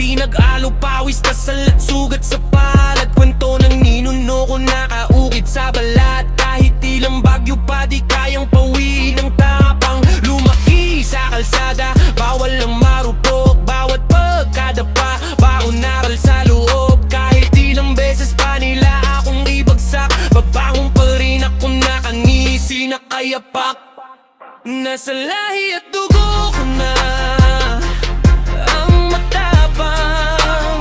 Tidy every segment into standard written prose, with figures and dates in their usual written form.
Pinag-alo pawis na salat, sugat sa palad. Kwento ng ninuno ko nakaukit sa balat. Kahit ilang bagyo pa di kayang pawiin ng tapang. Lumaki sa kalsada, bawal ang marupok. Bawat pagkadapa, baon naral sa loob. Kahit ilang beses pa nila akong ibagsak, babangon pa rin ako nakangisi na kayapak. Nasa lahi at dugo ko na ang matapang.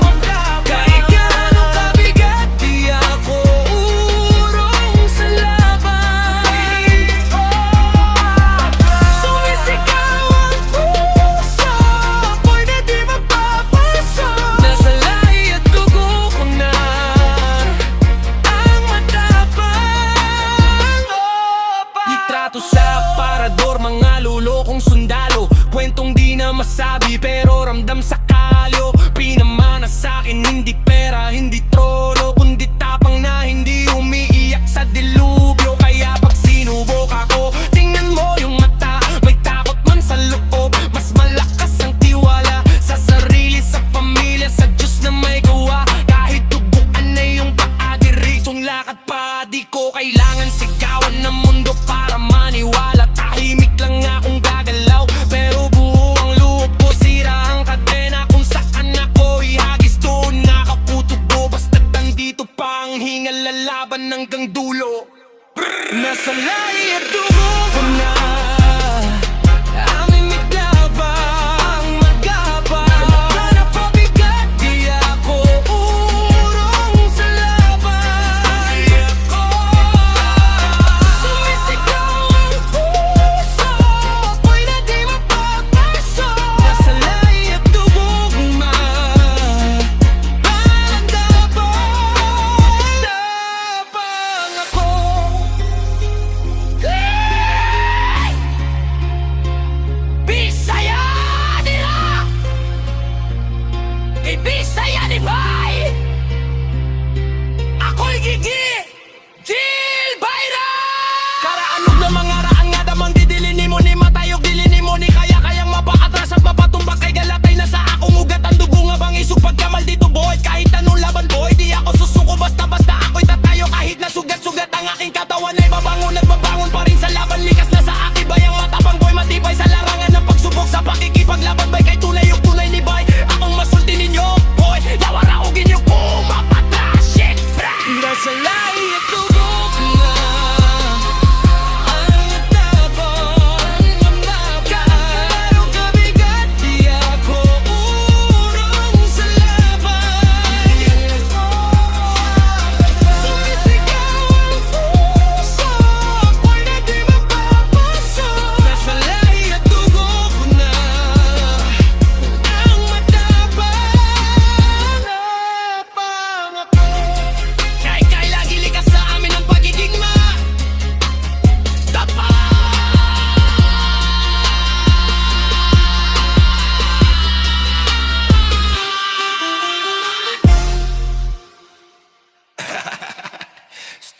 Kahit gaano kabigat, di ako urong sa laban. Sumisigaw ang puso, ako'y na di mapapasok. Nasa lahi at dugo ko na ang matapang. Litrato sa parador, mga lulokong sundalo. Kwentong di na masabi pero ramdam sa kalyo. Pinamana sa'kin hindi pera, hindi trono, kundi tapang na hindi umiiyak sa dilubyo. Kaya pag sinubok ako, tingnan mo yung mata. May takot man sa loob, mas malakas ang tiwala sa sarili, sa pamilya, sa Diyos na may gawa. Kahit duguan na yung paa, diretsong lakad pa. Di ko kailangan sigawan ng mundo para maniwala. Tahimik lang akong gagalaw, pero buo ang loob ko. Sira ang kadena kung saan ako ihagis, doon nakaputubo. Basta't nandito pa ang hingal, lalaban hanggang dulo. Nasa lahi at dugo ko na ang imig labang magapang. Para pabigat, di ako urong sa laban. Sumisigaw ang puso, ako'y na di mapapasok. Nasa lahi at dugo ko na ang tapang ako. Bisaya nila! Kay Bisaya ni Bay! Ako'y Gigi! Jill Bayra! Karaanog na mga raan nga damang didilini mo ni matayog dilini mo ni kaya-kayang mapakatras at mapatumbak kay galatay na sa akong ugat. Ang dugo nga bang isug pagkamal dito boy. Kahit anong laban boy, di ako susuko basta-basta ako'y tatayo. Kahit na sugat-sugat ang aking katawan ay babangon at babangon pa rin sa laban. Likas na sa aking bayang matapang boy, matibay sa larangan ng pagsubok sa pakikipaglaban bay. Kay tunay yung tunay ni bay, akong masulti ninyo boy. Dawaraugin niyo kung mapatras, shit, bra. Nasa lahi at dugo ko na ang matapang. Kahit kabigat, di ako urong sa laban. Sumisigaw ang puso, ako'y na di mapapasok. Nasa lahi at dugo ko na ang matapang ako. Kahit lagi likas sa amin ang pagiging matapang.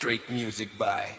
Straight music by